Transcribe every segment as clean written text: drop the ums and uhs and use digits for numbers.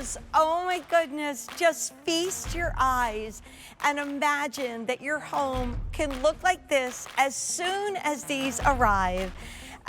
Storytellers. Oh my goodness, just feast your eyes and imagine that your home can look like this as soon as these arrive.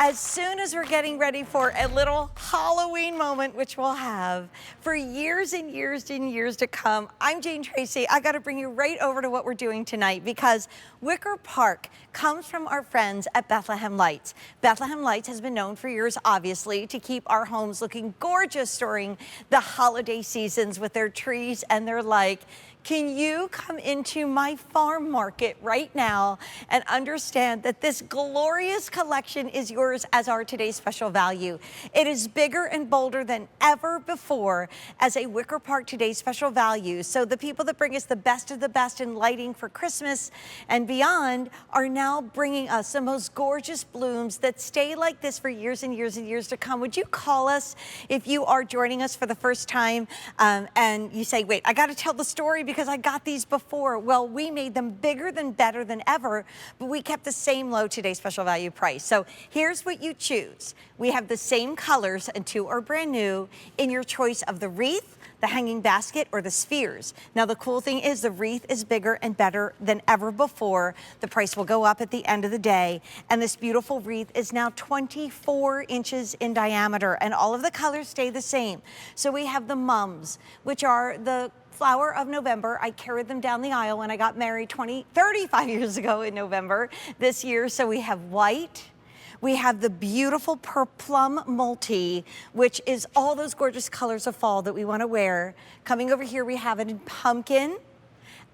As soon as we're getting ready for a little Halloween moment, which we'll have for years and years and years to come. I'm Jane Tracy. I got to bring you right over to what we're doing tonight because Wicker Park comes from our friends at Bethlehem Lights. Bethlehem Lights has been known for years, obviously, to keep our homes looking gorgeous during the holiday seasons with their trees and their like. Can you come into my farm market right now and understand that this glorious collection is yours as our today's special value? It is bigger and bolder than ever before as a Wicker Park today's special value. So the people that bring us the best of the best in lighting for Christmas and beyond are now bringing us the most gorgeous blooms that stay like this for years and years and years to come. Would you call us if you are joining us for the first time and you say, wait, I got to tell the story because I got these before. Well, we made them bigger than better than ever, but we kept the same low today's special value price. So here's what you choose. We have the same colors and two are brand new in your choice of the wreath, the hanging basket, or the spheres. Now the cool thing is the wreath is bigger and better than ever before. The price will go up at the end of the day. And this beautiful wreath is now 24 inches in diameter and all of the colors stay the same. So we have the mums, which are the flower of November. I carried them down the aisle when I got married 35 years ago in November this year. So we have white. We have the beautiful plum multi, which is all those gorgeous colors of fall that we want to wear. Coming over here, we have it in pumpkin.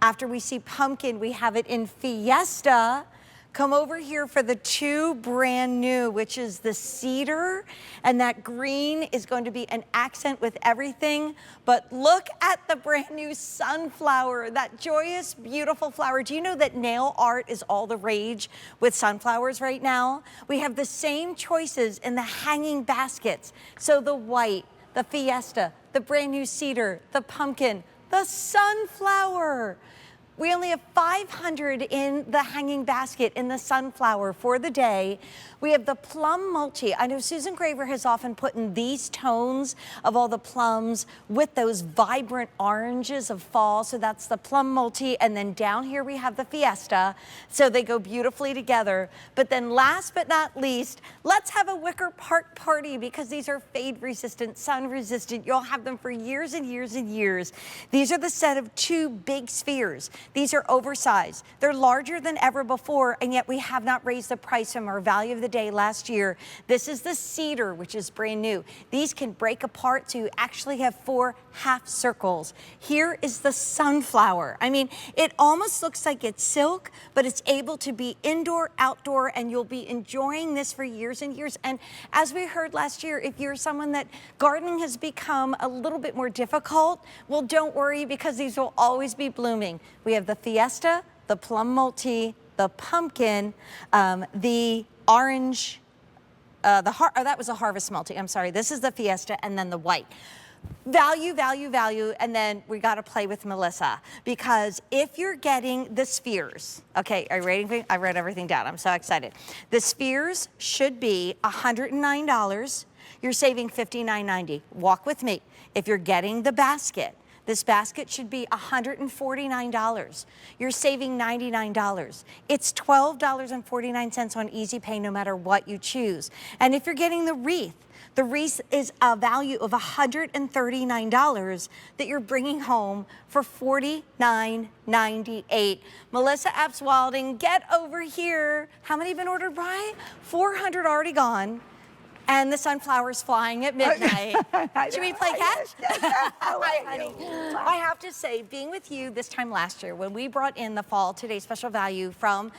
After we see pumpkin, we have it in fiesta. Come over here for the two brand new, which is the cedar, and that green is going to be an accent with everything. But look at the brand new sunflower, that joyous, beautiful flower. Do you know that nail art is all the rage with sunflowers right now? We have the same choices in the hanging baskets. So the white, the fiesta, the brand new cedar, the pumpkin, the sunflower. We only have 500 in the hanging basket in the sunflower for the day. We have the plum multi. I know Susan Graver has often put in these tones of all the plums with those vibrant oranges of fall. So that's the plum multi. And then down here we have the fiesta. So they go beautifully together. But then last but not least, let's have a Wicker Park party because these are fade resistant, sun resistant. You'll have them for years and years and years. These are the set of two big spheres. These are oversized. They're larger than ever before, and yet we have not raised the price from our value of the day last year. This is the cedar, which is brand new. These can break apart, so you actually have 4 half circles. Here is the sunflower. I mean, it almost looks like it's silk, but it's able to be indoor, outdoor, and you'll be enjoying this for years and years. And as we heard last year, if you're someone that gardening has become a little bit more difficult, well, don't worry because these will always be blooming. We have the fiesta, the plum multi, the pumpkin, the orange, that was a harvest multi. I'm sorry. This is the fiesta and then the white. Value, value, value, and then we got to play with Melissa because if you're getting the spheres, okay, are you ready? I wrote everything down. I'm so excited. The spheres should be $109. You're saving $59.90. Walk with me. If you're getting the basket, this basket should be $149. You're saving $99. It's $12.49 on Easy Pay no matter what you choose. And if you're getting the wreath is a value of $139 that you're bringing home for $49.98. Melissa Epps Wilding, get over here. How many have been ordered by? 400 already gone. And the sunflower's flying at midnight. Should we play catch? Hi, honey. I have to say, being with you this time last year, when we brought in the fall today's special value from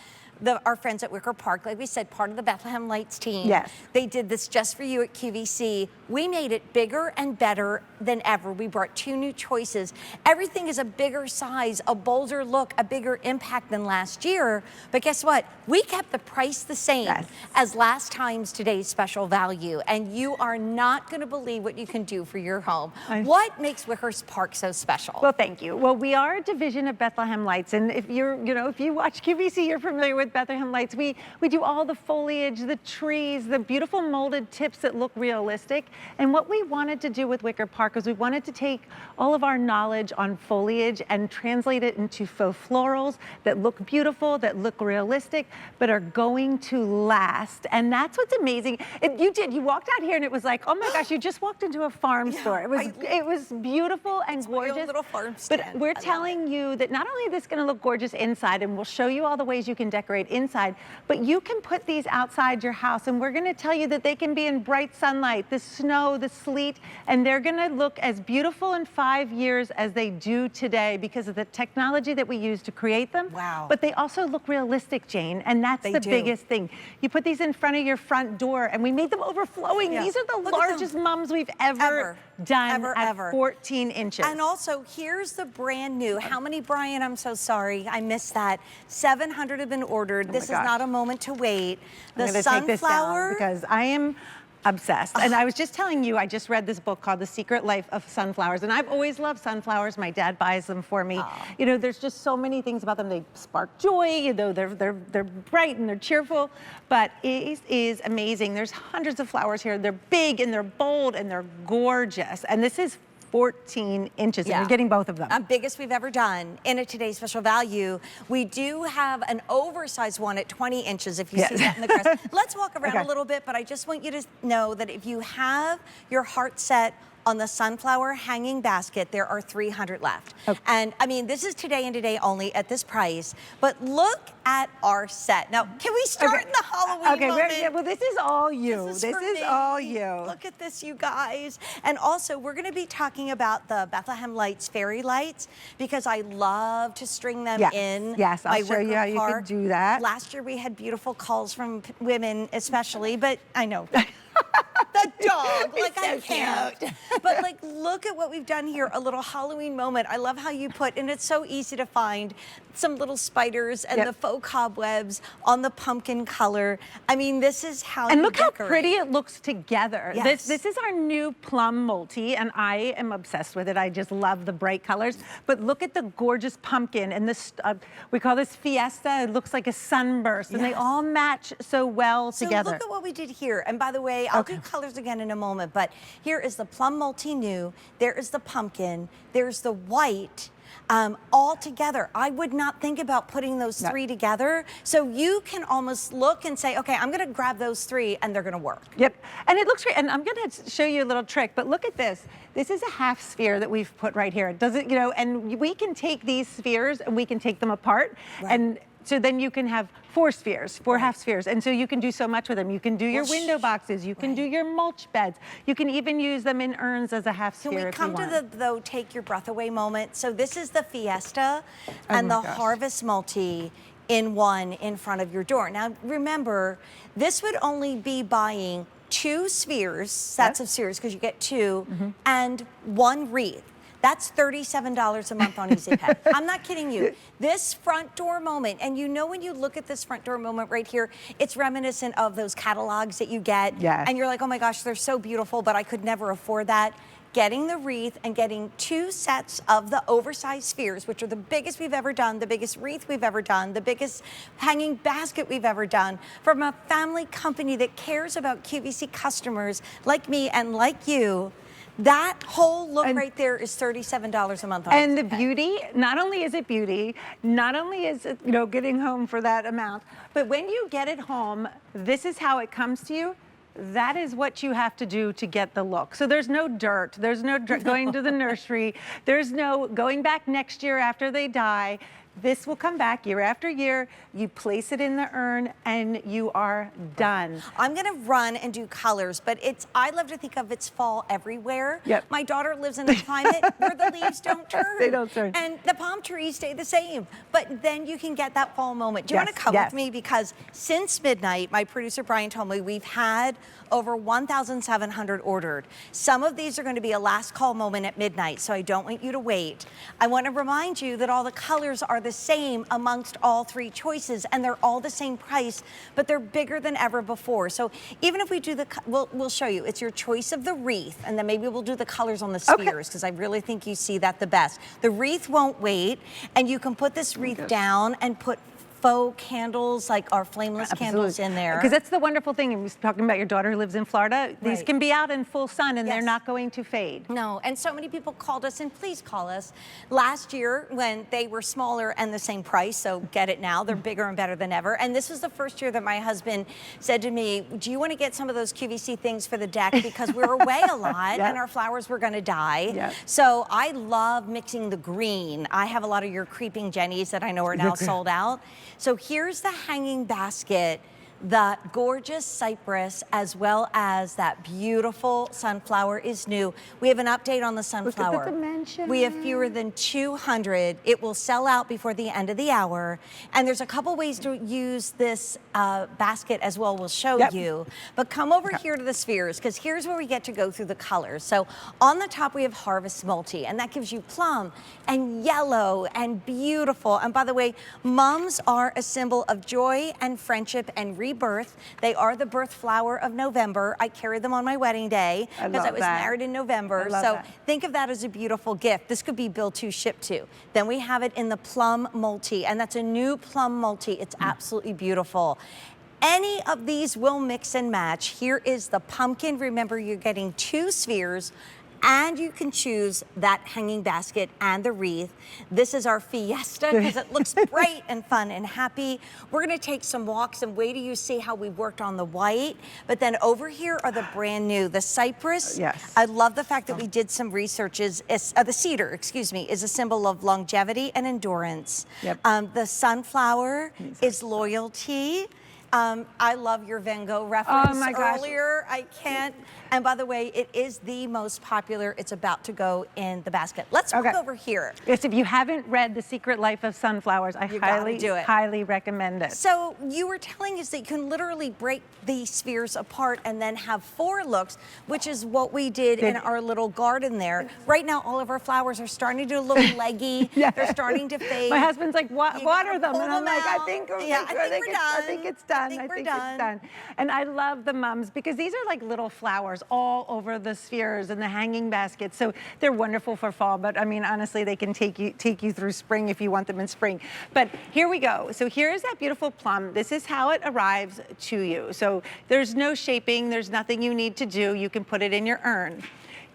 our friends at Wicker Park, like we said, part of the Bethlehem Lights team. Yes. They did this just for you at QVC. We made it bigger and better than ever. We brought 2 new choices. Everything is a bigger size, a bolder look, a bigger impact than last year. But guess what? We kept the price the same as last time's today's special value. And you are not going to believe what you can do for your home. What makes Wicker Park so special? Well, thank you. Well, we are a division of Bethlehem Lights. And if you're, if you watch QVC, you're familiar with with Bethlehem Lights, we do all the foliage, the trees, the beautiful molded tips that look realistic. And what we wanted to do with Wicker Park is we wanted to take all of our knowledge on foliage and translate it into faux florals that look beautiful, that look realistic, but are going to last. And that's what's amazing. You walked out here and it was like, oh my gosh, you just walked into a farm store. It was beautiful and gorgeous. Little farm stand. But we're telling you that not only is this going to look gorgeous inside, and we'll show you all the ways you can decorate inside, but you can put these outside your house, and we're going to tell you that they can be in bright sunlight, the snow, the sleet, and they're going to look as beautiful in 5 years as they do today because of the technology that we use to create them. Wow. But they also look realistic, Jane, and that's the biggest thing. You put these in front of your front door, and we made them overflowing. Yeah. These are the largest mums we've ever done at 14 inches. And also, here's the brand new. How many, Brian? I'm so sorry. I missed that. 700 have been ordered. This is not a moment to wait. I'm gonna take this down because I am obsessed. And I was just telling you, I just read this book called The Secret Life of Sunflowers, and I've always loved sunflowers. My dad buys them for me. You know, there's just so many things about them. They spark joy, you know, they're bright and they're cheerful, but it is amazing. There's hundreds of flowers here. They're big and they're bold and they're gorgeous. And this is 14 inches, and you're getting both of them. Biggest we've ever done in a today's special value. We do have an oversized one at 20 inches, if you see that in the grass. Let's walk around a little bit, but I just want you to know that if you have your heart set on the sunflower hanging basket, there are 300 left. And I mean, this is today and today only at this price, but look at our set. Now, can we start in the Halloween moment? Well, this is all you. This is all you. Look at this, you guys. And also, we're gonna be talking about the Bethlehem Lights, fairy lights, because I love to string them in. Yes, I'll show you how you can do that. Last year, we had beautiful calls from women especially, but I know. The dog, like I can't. But like, look at what we've done here, a little Halloween moment. I love how you put, and it's so easy to find, some little spiders and the faux cobwebs on the pumpkin color. I mean, this is how And look how pretty it looks together. Yes. This is our new plum multi, and I am obsessed with it. I just love the bright colors. But look at the gorgeous pumpkin, and this, we call this Fiesta. It looks like a sunburst, and they all match so well together. So look at what we did here. And by the way, I'll do colors again in a moment, but here is the plum multi new, there is the pumpkin, there's the white, all together. I would not think about putting those three together. So you can almost look and say, okay, I'm gonna grab those three and they're gonna work. Yep, and it looks great. And I'm gonna show you a little trick, but look at this. This is a half sphere that we've put right here. It doesn't, you know, and we can take these spheres and we can take them apart. And so then you can have 4 spheres, 4 half spheres. And so you can do so much with them. You can do your window boxes, you can do your mulch beds. You can even use them in urns as a half sphere. Can we come to the take your breath away moment? So this is the Fiesta and the Harvest multi in one in front of your door. Now remember, this would only be buying 2 spheres, sets of spheres, because you get 2, and 1 wreath. That's $37 a month on Easy Pay. I'm not kidding you. This front door moment, and you know when you look at this front door moment right here, it's reminiscent of those catalogs that you get. And you're like, oh my gosh, they're so beautiful, but I could never afford that. Getting the wreath and getting 2 sets of the oversized spheres, which are the biggest we've ever done, the biggest wreath we've ever done, the biggest hanging basket we've ever done, from a family company that cares about QVC customers like me and like you. That whole look right there is $37 a month. And the beauty, not only is it beauty, not only is it, you know, getting home for that amount, but when you get it home, this is how it comes to you. That is what you have to do to get the look. So there's no dirt, there's no going to the nursery, there's no going back next year after they die. This will come back year after year. You place it in the urn and you are done. I'm gonna run and do colors, but I love to think of it's fall everywhere. My daughter lives in a climate where the leaves don't turn. They don't turn. And the palm trees stay the same. But then you can get that fall moment. Do you wanna come with me? Because since midnight, my producer Brian told me we've had over 1,700 ordered. Some of these are going to be a last call moment at midnight, so I don't want you to wait. I want to remind you that all the colors are the same amongst all 3 choices, and they're all the same price, but they're bigger than ever before. So even if we do we'll show you. It's your choice of the wreath, and then maybe we'll do the colors on the spheres, because I really think you see that the best. The wreath won't wait, and you can put this wreath down and put faux candles, like our flameless candles in there. Because that's the wonderful thing. I was talking about your daughter who lives in Florida. These Right. can be out in full sun and they're Yes. not going to fade. No, and so many people called us, and please call us. Last year, when they were smaller and the same price, so get it now, they're bigger and better than ever. And this was the first year that my husband said to me, do you want to get some of those QVC things for the deck? Because we were away a lot Yep. and our flowers were going to die. Yep. So I love mixing the green. I have a lot of your creeping jennies that I know are now sold out. So here's the hanging basket, the gorgeous cypress, as well as that beautiful sunflower is new. We have an update on the sunflower. Look at the dimension. We have fewer than 200. It will sell out before the end of the hour. And there's a couple ways to use this basket as well. We'll show you. But come over here to the spheres, because here's where we get to go through the colors. So on the top, we have Harvest Multi, and that gives you plum and yellow and beautiful. And by the way, mums are a symbol of joy and friendship and rebirth. They are the birth flower of November. I carried them on my wedding day because I was married in November. So think of that as a beautiful gift. This could be bill to, ship to. Then we have it in the plum multi, and that's a new plum multi. It's absolutely beautiful. Any of these will mix and match. Here is the pumpkin. Remember, you're getting 2 spheres, and you can choose that hanging basket and the wreath. This is our fiesta because it looks bright and fun and happy. We're going to take some walks and wait till you see how we worked on the white. But then over here are the brand new, the cypress. Yes. I love the fact that we did some research. The cedar, excuse me, is a symbol of longevity and endurance. Yep. The sunflower is loyalty. I love your Van Gogh reference earlier. I can't. And by the way, it is the most popular. It's about to go in the basket. Let's walk over here. Yes, if you haven't read The Secret Life of Sunflowers, I highly recommend it. So you were telling us that you can literally break these spheres apart and then have 4 looks, which is what we did in our little garden there. Right now, all of our flowers are starting to look leggy. They're starting to fade. My husband's like, water them. And I'm like, I think we're done. I think it's done. And I love the mums because these are like little flowers all over the spheres and the hanging baskets. So they're wonderful for fall, but I mean, honestly, they can take you through spring if you want them in spring. But here we go. So here's that beautiful plum. This is how it arrives to you. So there's no shaping. There's nothing you need to do. You can put it in your urn.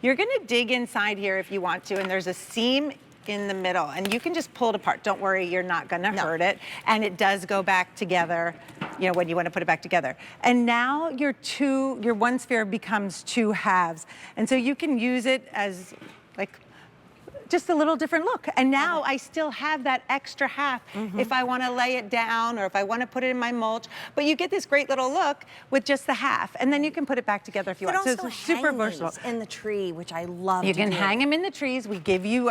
You're gonna dig inside here if you want to, and there's a seam in the middle, and you can just pull it apart. Don't worry, you're not gonna hurt it. And it does go back together, you know, when you wanna put it back together. And now your 1 sphere becomes 2 halves. And so you can use it as like just a little different look. And now I still have that extra half if I want to lay it down or if I want to put it in my mulch. But you get this great little look with just the half. And then you can put it back together if you want. So it's super versatile. In the tree, which I love. You can hang them in the trees. We give you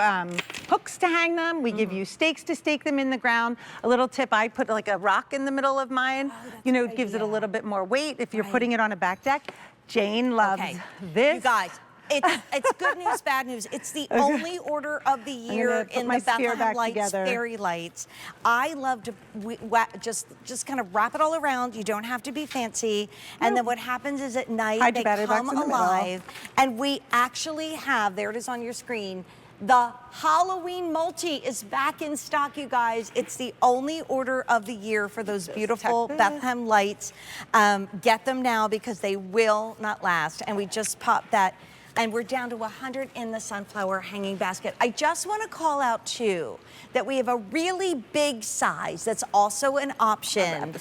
hooks to hang them. We give you stakes to stake them in the ground. A little tip, I put like a rock in the middle of mine. You know, it gives it a little bit more weight if you're putting it on a back deck. Jane loves this. You guys. It's good news, bad news. It's the only order of the year in the Bethlehem Lights fairy lights. I love to just kind of wrap it all around. You don't have to be fancy. And then what happens is at night they come alive. And we actually have, there it is on your screen, the Halloween multi is back in stock, you guys. It's the only order of the year for those beautiful Bethlehem lights. Get them now because they will not last. And we just popped that. And we're down to 100 in the sunflower hanging basket. I just want to call out too that we have a really big size that's also an option.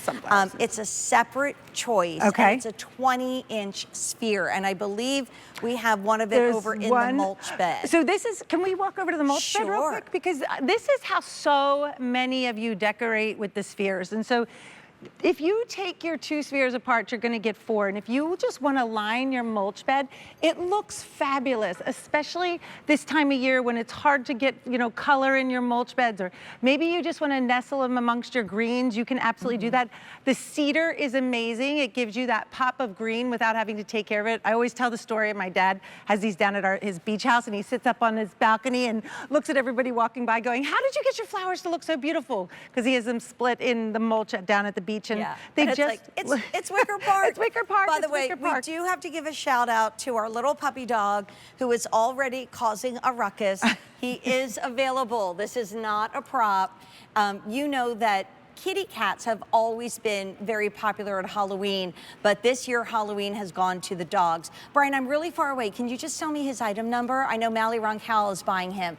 It's a separate choice. And it's a 20-inch sphere. And I believe we have one of it over in the mulch bed. So this is, can we walk over to the mulch bed real quick? Because this is how so many of you decorate with the spheres. And so if you take your 2 spheres apart, you're gonna get 4. And if you just wanna line your mulch bed, it looks fabulous, especially this time of year when it's hard to get, you know, color in your mulch beds, or maybe you just wanna nestle them amongst your greens. You can absolutely do that. The cedar is amazing. It gives you that pop of green without having to take care of it. I always tell the story of my dad has these down at his beach house, and he sits up on his balcony and looks at everybody walking by going, how did you get your flowers to look so beautiful? Because he has them split in the mulch down at the beach, and they and just it's Wicker Park. It's Wicker Park. By the way, we do have to give a shout out to our little puppy dog who is already causing a ruckus. He is available. This is not a prop. You know that kitty cats have always been very popular at Halloween, but this year Halloween has gone to the dogs. Brian, I'm really far away. Can you just tell me his item number? I know Mally Roncal is buying him.